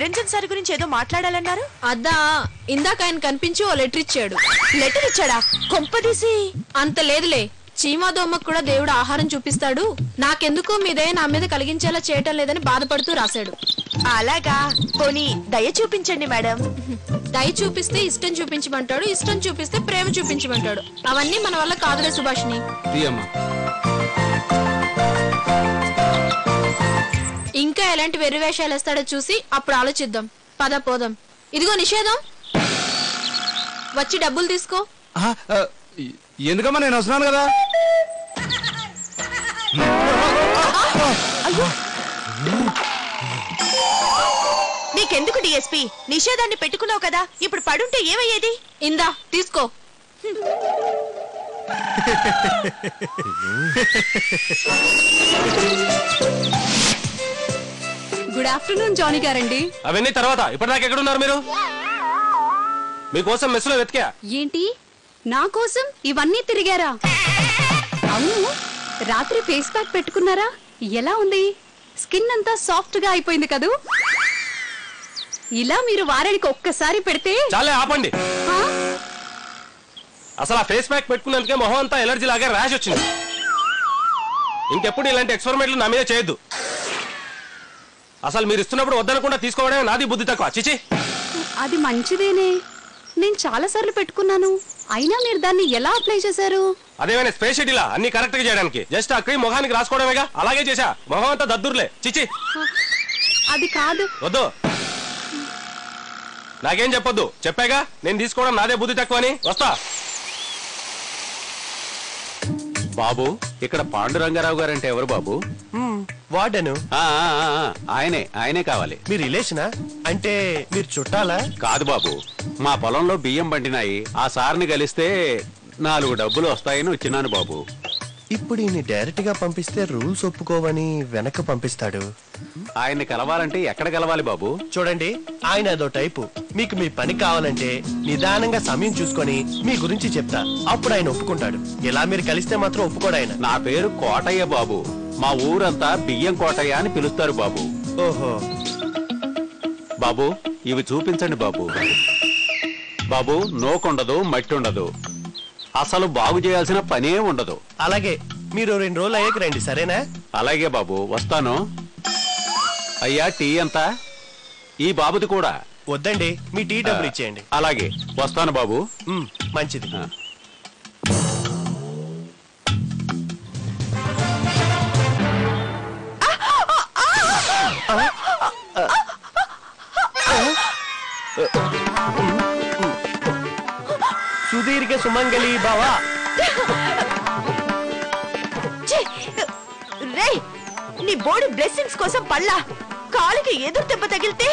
Niranjan sir గురించి ఏదో మాట్లాడాలన్నారు. అద్దా ఇందాక ఆయన కనిపించి ఓ లెటర్ ఇచ్చాడు. లెటర్ ఇచ్చాడా? కొంపదీసి అంత లేదులే, చీమాదోమ్మకు కూడా దేవుడు ఆహారం చూపిస్తాడు, నాకెందుకు మీ దయ నా మీద కలిగించేలా చేయటం లేదని బాధపడుతూ రాశాడు. అలాగా, పోనీ దయ చూపించండి మేడం. దయ చూపిస్తే ఇష్టం చూపించమంటాడు, ఇష్టం చూపిస్తే ప్రేమ చూపించమంటాడు. అవన్నీ మన వల్ల కాదులే సుభాష్ని. ఇంకా ఎలాంటి వెర్రి వేషాలు వేస్తాడో చూసి అప్పుడు ఆలోచిద్దాం. పద పోదాం. ఇదిగో నిషేధం, వచ్చి డబ్బులు తీసుకో. ఎందుకమ్మా, నేను వస్తున్నాను కదా. నీకెందుకు డిఎస్పీ? నిషేధాన్ని పెట్టుకున్నావు కదా, ఇప్పుడు పడుంటే ఏమయ్యేది? ఇందా తీసుకో. గుడ్ ఆఫ్టర్నూన్ జానీ గారండి. అవన్నీ తర్వాత, ఇప్పటిదాకా ఎక్కడున్నారు మీరు? మీకోసం మెస్సులో వెతికా. ఏంటి, నా కోసం ఇవన్నీ తిరిగారా? అవును, రాత్రి ఫేస్ ప్యాక్ పెట్టుకున్నారా? ఎలా ఉంది? స్కిన్ అంతా సాఫ్ట్ గా అయిపోయింది కదూ. ఇలా మీరు వారానికి ఒక్కసారి పెడితే చాలే ఆపండి. అసలు ఆ ఫేస్ ప్యాక్ పెట్టుకున్నందుకే మొహం అంతా ఎలర్జీ లాగా ర్యాష్ వచ్చింది. ఇంకెప్పుడు ఇలాంటి ఎక్స్పెరిమెంట్లు నా మీద చేయొద్దు. అసలు మీరు ఇస్తున్నప్పుడు వద్దనకుండా తీసుకోవడమే నాది బుద్ధి తక్కువ. చిచి, అది మంచిదేనే, నేను చాలా సార్లు పెట్టుకున్నాను. అయినా మీరు దాన్ని ఎలా అప్లై చేశారు? అదేమైనా స్పెషలిటీలా అన్ని కరెక్ట్ గా చేయడానికి? జస్ట్ ఆ క్రీమ్ మొహానికి రాసుకోవడమేగా. అలాగే చేశా, మొహం అంతా దద్దుర్లే. చిచి, అది కాదు. వద్దు, నాకేం చెప్పొద్దు. చెప్పాగా, నేను తీసుకోవడం నాదే బుద్ధి తక్కువ అని. వస్తా. బాబు, ఇక్కడ పాండురంగారావు గారంటే ఎవరు బాబు? వార్డెను. ఆయనే కావాలి. మీ రిలేషనా? అంటే మీరు చుట్టాలా? కాదు బాబు, మా పొలంలో బియ్యం పండినాయి. ఆ సార్ని కలిస్తే 4 డబ్బులు వస్తాయని వచ్చినాను బాబు. ఇప్పుడు ఈయన డైరెక్ట్ గా పంపిస్తే రూల్స్ ఒప్పుకోవని వెనక పంపిస్తాడు. ఆయన్ని కలవాలంటే ఎక్కడ కలవాలి బాబు? చూడండి, ఆయన అదో టైపు. మీకు మీ పని కావాలంటే నిదానంగా సమయం చూసుకొని మీ గురించి చెప్తా, అప్పుడు ఆయన ఒప్పుకుంటాడు. ఇలా మీరు కలిస్తే మాత్రం ఒప్పుకోడు ఆయన. నా పేరు కోటయ్య బాబు. మా ఊరంతా బియ్యం కోటయ్య అని పిలుస్తారు బాబు. ఓహో బాబు, ఇవి చూపించండి బాబు. బాబు, నోకుండదు, మట్టి ఉండదు, అసలు బాగు చేయాల్సిన పనే ఉండదు. అలాగే, మీరు 2 రోజులు అయ్యాక రండి, సరేనా? అలాగే బాబు, వస్తాను. అయ్యా, టీ ఎంత? ఈ బాబుది కూడా. వద్దండి, మీ టీ డబ్బులు ఇచ్చేయండి. అలాగే, వస్తాను బాబు. మంచిది. సుదీర్ఘ సుమంగళి బావా. రే, నీ బోడి బ్లెస్సింగ్స్ కోసం పళ్ళా కాలికి ఎదురు దెబ్బ తగిలితే.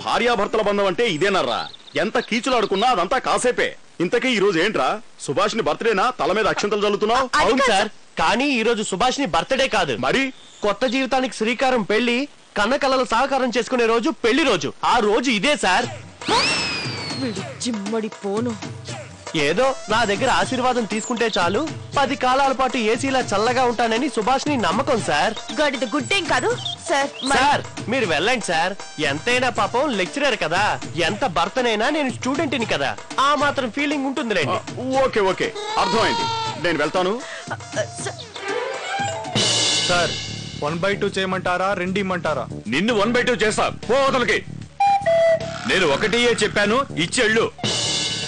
భార్యాభర్తల బంధం అంటే ఇదేనర్రా. ఎంత కీచులాడుకున్నా అదంతా కాసేపే. ఇంతకీ ఈ రోజు ఏంట్రా? సుభాష్ని బర్త్డేనా? తల మీద అక్షంతలు చల్లుతున్నావు? అవును సార్, కానీ ఈ రోజు సుభాష్ని బర్త్డే కాదు. మరి కొత్త జీవితానికి శ్రీకారం, పెళ్లి, కన్నకలల సహకారం చేసుకునే రోజు పెళ్లి రోజు. ఆ రోజు ఇదే సార్. జిమ్మడి పోను. ఏదో నా దగ్గర ఆశీర్వాదం తీసుకుంటే చాలు, 10 కాలాల పాటు ఏసీలా చల్లగా ఉంటానని సుభాష్ని నమ్మకం సార్. గడిద గుడ్డేం కాదు సార్. సార్, మీరు వెళ్ళండి సార్. ఎంతైనా పాపం లెక్చరర్ కదా, ఎంత భర్తనైనా నేను స్టూడెంట్ని కదా, ఆ మాత్రం ఫీలింగ్ ఉంటుంది రండి. ఓకే ఓకే, అర్థమైంది. నేను వెళ్తాను సార్. 1/2 చేయమంటారా, 2 ఇమ్మంటారా? నిన్ను 1/2 చేస్తా. పోతలకి నేను ఒకటియే చెప్పాను, ఇచ్చేళ్ళు.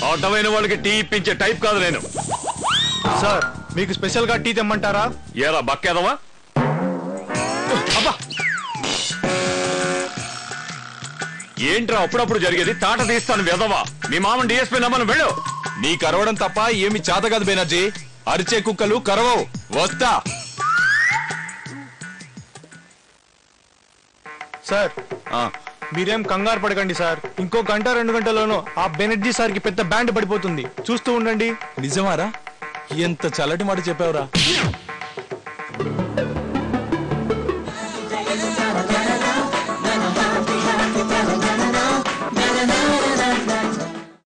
అర్థమైన వాళ్ళకి టీ ఇప్పించే టైప్ కాదు నేను. సార్, మీకు స్పెషల్ గా టీ తెమ్మంటారా? ఏరా బక్కేదవా? ఏంట్రా అప్పుడప్పుడు జరిగేది? తాట తీస్తాను వెదవా. మీ మామని డిఎస్పీ నమ్మను, వెళ్ళు. నీ కరవడం తప్ప ఏమి చేత కాదు బెనర్జీ. అరిచే కుక్కలు కరవవు. వస్తా. సార్, మీరేం కంగారు పడకండి సార్. ఇంకో 1-2 గంటలోనూ ఆ బెనర్జీ సార్ కి పెద్ద బ్యాండ్ పడిపోతుంది. చూస్తూ ఉండండి. నిజమారా? ఎంత చల్లటి మాట చెప్పావురా.